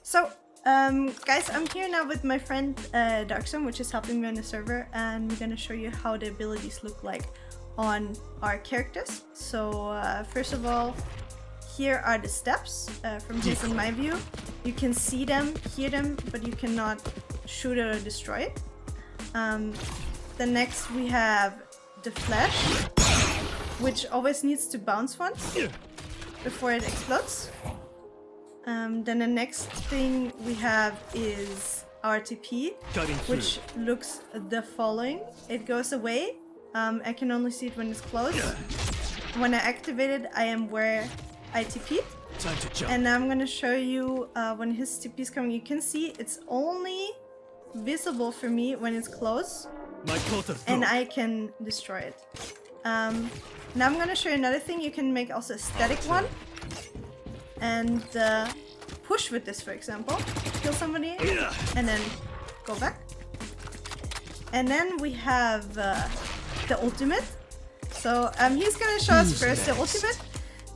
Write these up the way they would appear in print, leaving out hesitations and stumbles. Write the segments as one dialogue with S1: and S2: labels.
S1: So, guys, I'm here now with my friend Darkson, which is helping me on the server, and we're gonna show you how the abilities look like on our characters. So, first of all, here are the steps from his and my view. You can see them, hear them, but you cannot shoot it or destroy it. The next we have the flash, which always needs to bounce once before it explodes. Then the next thing we have is RTP, which looks the following. It goes away. I can only see it when it's closed. When I activate it, I am where I TP'd. And now I'm going to show you when his TP is coming. You can see it's only visible for me when it's close. And I can destroy it. Now I'm going to show you another thing. You can make also a static one. And push with this, for example. Kill somebody. And then go back. And then we have the ultimate. So he's going to show us first the ultimate.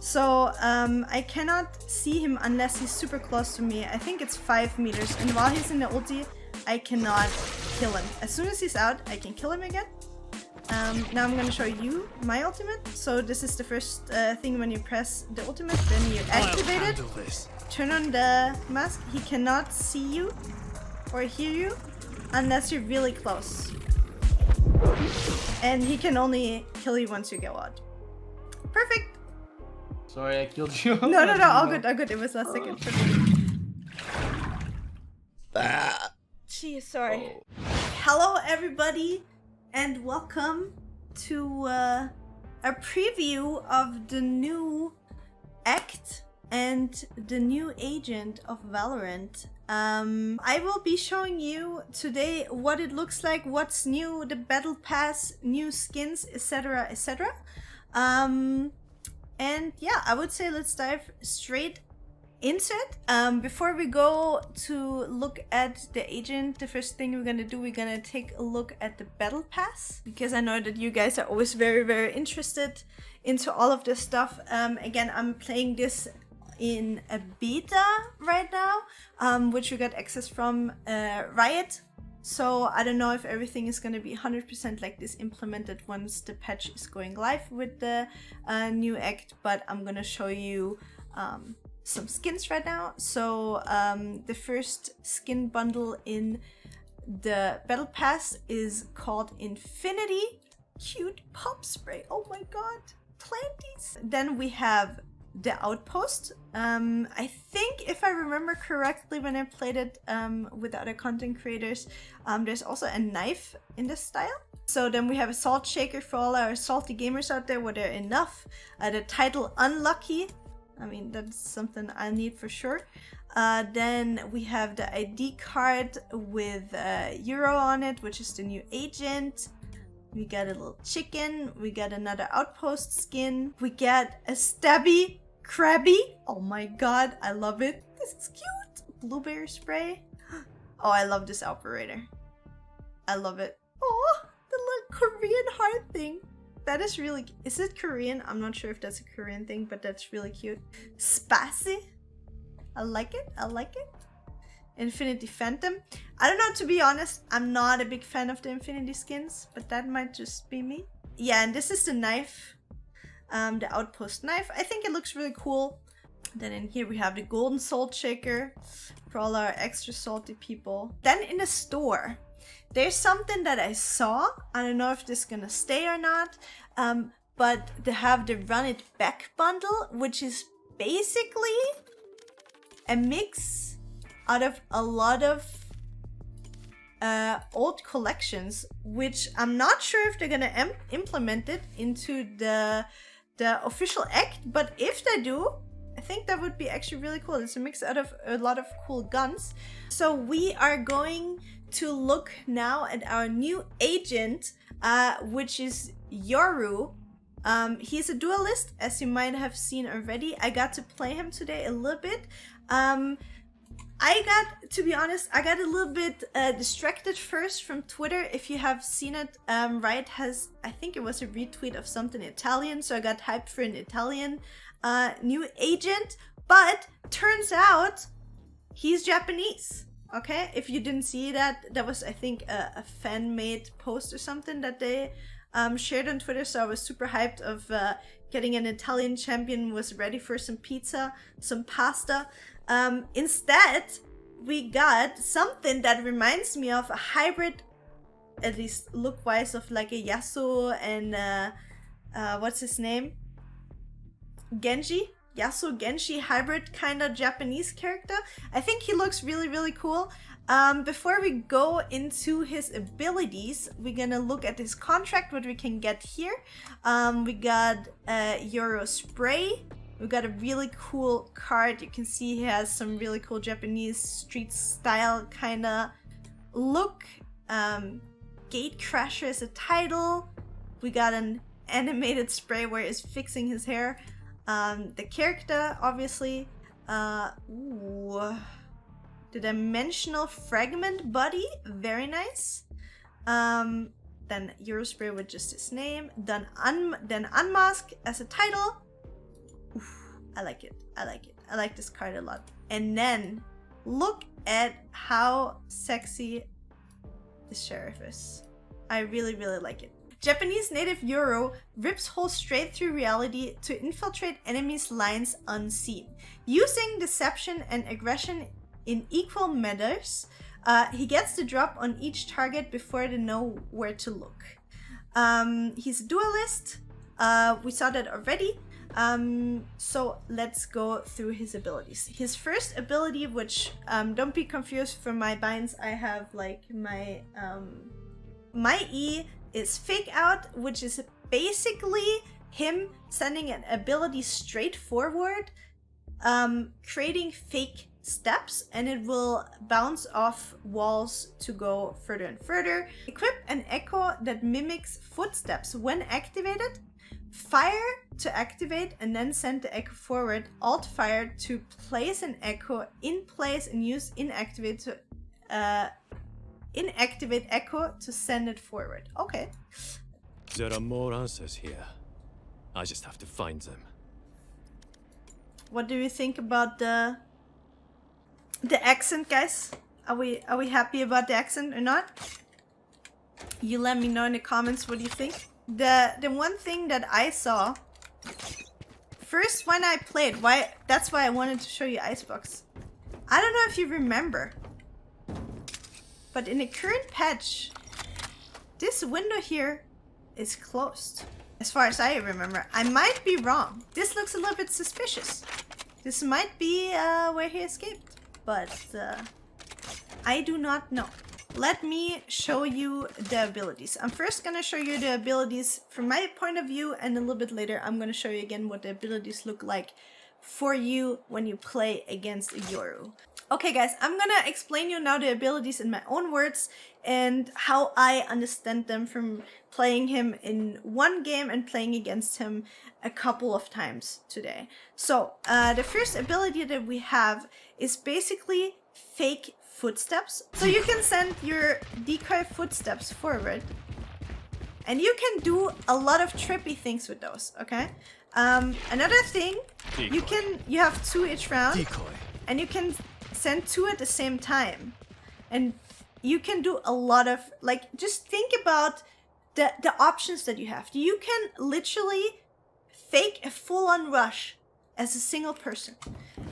S1: So I cannot see him unless he's super close to me. I think it's 5 meters. And while he's in the ulti, I cannot kill him. As soon as he's out, I can kill him again. Now I'm going to show you my ultimate. So this is the first thing when you press the ultimate. Then you activate it. Turn on the mask. He cannot see you or hear you unless you're really close. And he can only kill you once you go out. Perfect.
S2: Sorry, I killed you.
S1: No, all good, all good. It was last second. Gee, sorry. Oh. Hello, everybody, and welcome to a preview of the new act and the new agent of Valorant. I will be showing you today what it looks like, what's new, the battle pass, new skins, etc, etc. And yeah, I would say let's dive straight into it. Before we go to look at the agent, the first thing we're gonna do, we're gonna take a look at the battle pass, because I know that you guys are always very, very interested into all of this stuff. Again, I'm playing this in a beta right now, which we got access from Riot. So I don't know if everything is going to be 100% like this implemented once the patch is going live with the new act, but I'm going to show you some skins right now. So the first skin bundle in the battle pass is called Infinity. Cute pop spray. Oh my god. Planties. Then we have the Outpost. I think if I remember correctly when I played it with other content creators, there's also a knife in this style. So then we have a salt shaker for all our salty gamers out there where they're enough. The title Unlucky. I mean, that's something I need for sure. Then we have the ID card with Yoru on it, which is the new agent. We got a little chicken. We got another Outpost skin. We got a stabby Krabby. Oh my god, I love it. This is cute. Blueberry spray. Oh, I love this operator. I love it. Oh, the little Korean heart thing. That is really... Is it Korean? I'm not sure if that's a Korean thing, but that's really cute. Spassy. I like it. I like it. Infinity Phantom. I don't know, to be honest, I'm not a big fan of the Infinity skins, but that might just be me. Yeah, and this is the knife, the Outpost Knife. I think it looks really cool. Then in here we have the golden salt shaker for all our extra salty people. Then in the store, there's something that I saw. I don't know if this is gonna stay or not, but they have the Run It Back bundle, which is basically a mix out of a lot of old collections, which I'm not sure if they're gonna implement it into the official act, but if they do, I think that would be actually really cool. It's a mix out of a lot of cool guns. So we are going to look now at our new agent, which is Yoru. He's a duelist, as you might have seen already. I got to play him today a little bit. To be honest, I got a little bit distracted first from Twitter. If you have seen it, Riot has, I think it was a retweet of something Italian, so I got hyped for an Italian new agent. But turns out he's Japanese. Okay, if you didn't see that, that was, I think, a fan-made post or something that they shared on Twitter. So I was super hyped of getting an Italian champion, was ready for some pizza, some pasta. Instead, we got something that reminds me of a hybrid, at least look-wise, of like a Yasuo and what's his name? Genji? Yasuo Genji hybrid kind of Japanese character. I think he looks really, really cool. Before we go into his abilities, we're gonna look at his contract, what we can get here. We got Yoru spray. We got a really cool card. You can see he has some really cool Japanese street style kind of look. Gate Crasher is a title. We got an animated spray where he's fixing his hair. The character, obviously, the dimensional fragment body, very nice. Then Eurospray with just his name. Then Unmask as a title. Oof, I like it. I like it. I like this card a lot. And then look at how sexy the sheriff is. I really, really like it. Japanese native Yoru rips holes straight through reality to infiltrate enemies' lines unseen. Using deception and aggression in equal measures, he gets the drop on each target before they know where to look. He's a duelist. We saw that already. So let's go through his abilities. His first ability, which don't be confused from my binds, I have like my E is Fake Out, which is basically him sending an ability straight forward, creating fake steps, and it will bounce off walls to go further and further. Equip an echo that mimics footsteps when activated. Fire to activate and then send the echo forward. Alt fire to place an echo in place and use inactivate echo to send it forward. Okay.
S3: There are more answers here. I just have to find them.
S1: What do you think about the accent, guys? Are we happy about the accent or not? You let me know in the comments what you think. The one thing that I saw first when I played, that's why I wanted to show you Icebox. I don't know if you remember, but in the current patch, this window here is closed. As far as I remember. I might be wrong. This looks a little bit suspicious. This might be where he escaped, but I do not know. Let me show you the abilities. I'm first gonna show you the abilities from my point of view, and a little bit later I'm gonna show you again what the abilities look like for you when you play against Yoru. Okay guys, I'm gonna explain you now the abilities in my own words and how I understand them from playing him in one game and playing against him a couple of times today. So the first ability that we have is basically fake footsteps. So you can send your decoy footsteps forward and you can do a lot of trippy things with those, okay? Another thing, you have 2 each round and you can send 2 at the same time, and you can do a lot of, like, just think about the options that you have. You can literally fake a full-on rush as a single person,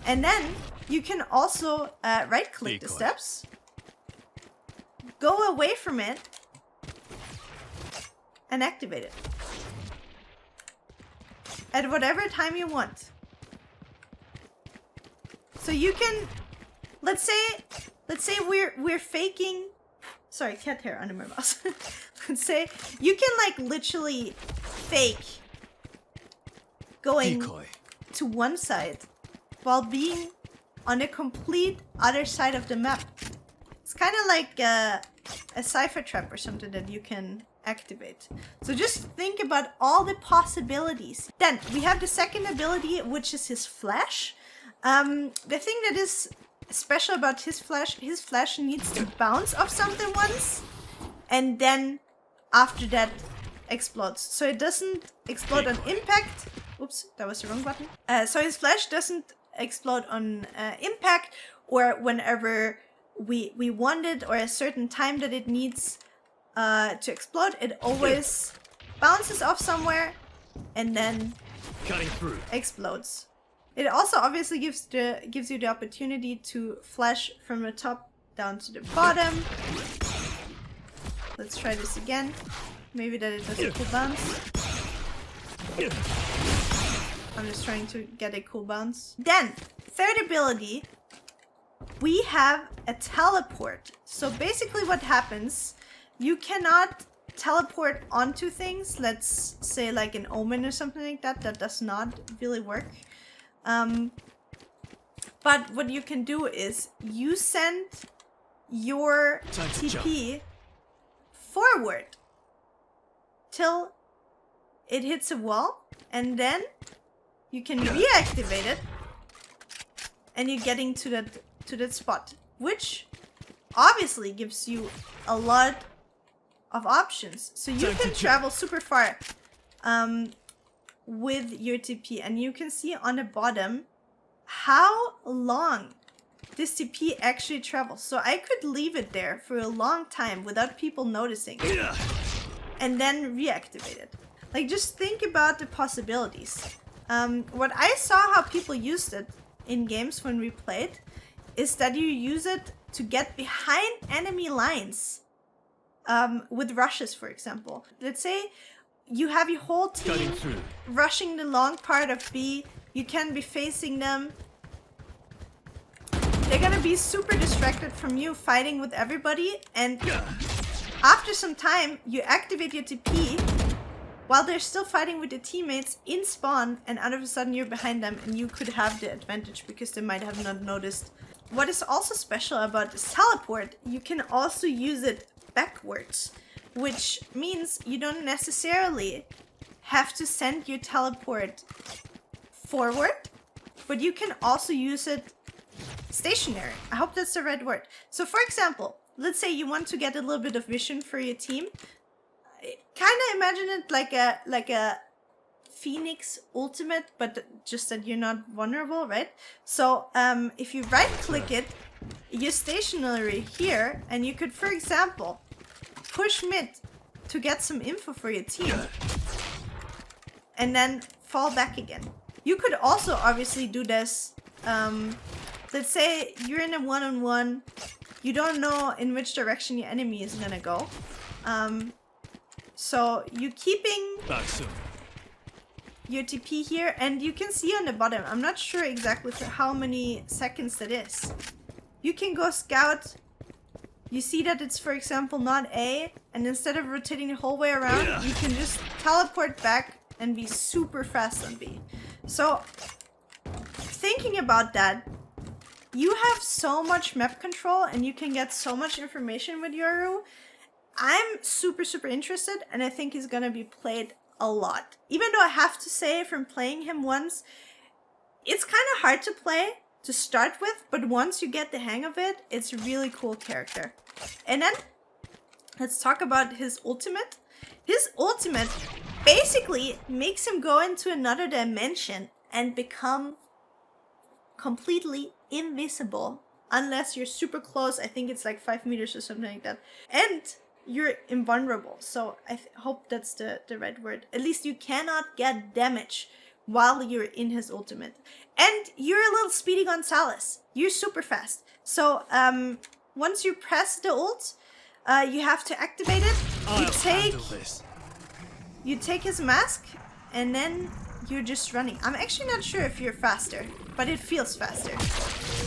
S1: and then you can also right click the steps, go away from it and activate it at whatever time you want. So you can, let's say we're faking, sorry, cat hair under my mouse. Let's say you can like literally fake going to one side while being on a complete other side of the map. It's kind of like a cipher trap or something that you can activate. So just think about all the possibilities. Then we have the second ability, which is his flash. The thing that is special about his flash needs to bounce off something once and then after that explodes. So it doesn't explode on impact. Oops, that was the wrong button. So his flash doesn't explode on impact or whenever we want it, or a certain time that it needs to explode, it always bounces off somewhere and then
S3: Cutting through.
S1: explodes. It also obviously gives you the opportunity to flash from the top down to the bottom. Let's try this again. Maybe that it does a cool bounce. I'm just trying to get a cool bounce. Then, third ability, we have a teleport. So basically what happens, you cannot teleport onto things. Let's say like an omen or something like that. That does not really work. But what you can do is you send your TP forward till it hits a wall, and then you can reactivate it, and you're getting to that spot, which obviously gives you a lot of options. So you can travel super far with your TP, and you can see on the bottom how long this TP actually travels. So I could leave it there for a long time without people noticing, and then reactivate it. Like, just think about the possibilities. What I saw how people used it in games when we played is that you use it to get behind enemy lines with rushes, for example. Let's say you have your whole team rushing the long part of B. You can be facing them. They're gonna be super distracted from you fighting with everybody, and after some time you activate your TP while they're still fighting with their teammates in spawn, and out of a sudden you're behind them and you could have the advantage because they might have not noticed. What is also special about this teleport, you can also use it backwards, which means you don't necessarily have to send your teleport forward, but you can also use it stationary. I hope that's the right word. So for example, let's say you want to get a little bit of vision for your team. Kind of imagine it like a Phoenix ultimate, but just that you're not vulnerable, right? So if you right click it, you're stationary here, and you could, for example, push mid to get some info for your team and then fall back again. You could also obviously do this. Let's say you're in a one-on-one, you don't know in which direction your enemy is gonna go. So you're keeping your TP here, and you can see on the bottom, I'm not sure exactly for how many seconds that is. You can go scout. You see that it's, for example, not A, and instead of rotating the whole way around, you can just teleport back and be super fast on B. So thinking about that, you have so much map control and you can get so much information with Yoru. I'm super interested, and I think he's gonna be played a lot. Even though I have to say, from playing him once, it's kind of hard to play to start with, but once you get the hang of it, it's a really cool character. And then let's talk about his ultimate. His ultimate basically makes him go into another dimension and become completely invisible unless you're super close. I think it's like 5 meters or something like that, and you're invulnerable. So I hope that's the right word. At least you cannot get damage while you're in his ultimate, and you're a little Speedy Gonzalez. You're super fast. So once you press the ult, you have to activate it. You take his mask, and then you're just running. I'm actually not sure if you're faster, but it feels faster.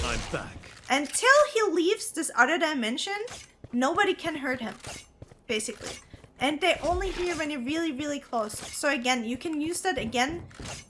S3: I'm back.
S1: Until he leaves this other dimension, nobody can hurt him, basically. And they only hear when you're really close. So again, you can use that again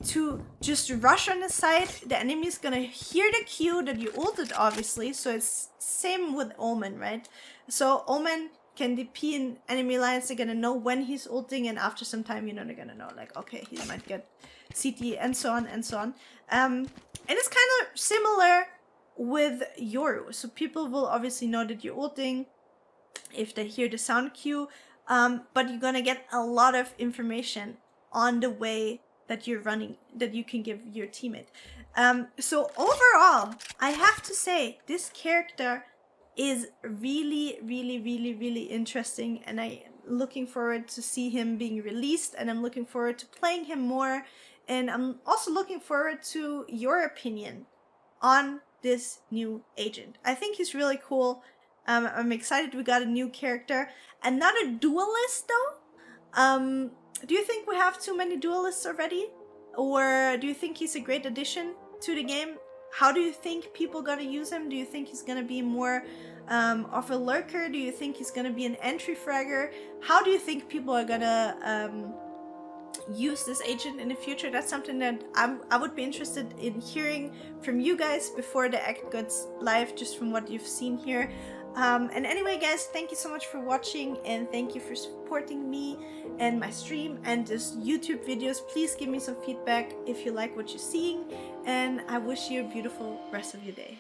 S1: to just rush on the side. The enemy is gonna hear the cue that you ulted, obviously. So it's same with Omen, right? So Omen can DP in enemy lines. They're gonna know when he's ulting, and after some time, you know, they're gonna know, like, okay, he might get CT, and so on and so on. And it's kind of similar with Yoru. So people will obviously know that you're ulting if they hear the sound cue. But you're gonna get a lot of information on the way that you're running that you can give your teammate. So overall, I have to say this character is really, really, really, really interesting, and I'm looking forward to see him being released, and I'm looking forward to playing him more, and I'm also looking forward to your opinion on this new agent. I think he's really cool. I'm excited we got a new character. Another duelist though. Do you think we have too many duelists already? Or do you think he's a great addition to the game? How do you think people gonna use him? Do you think he's gonna be more of a lurker? Do you think he's gonna be an entry fragger? How do you think people are gonna use this agent in the future? That's something that I would be interested in hearing from you guys before the act goes live, just from what you've seen here. And anyway, guys, thank you so much for watching, and thank you for supporting me and my stream and just YouTube videos. Please give me some feedback if you like what you're seeing, and I wish you a beautiful rest of your day.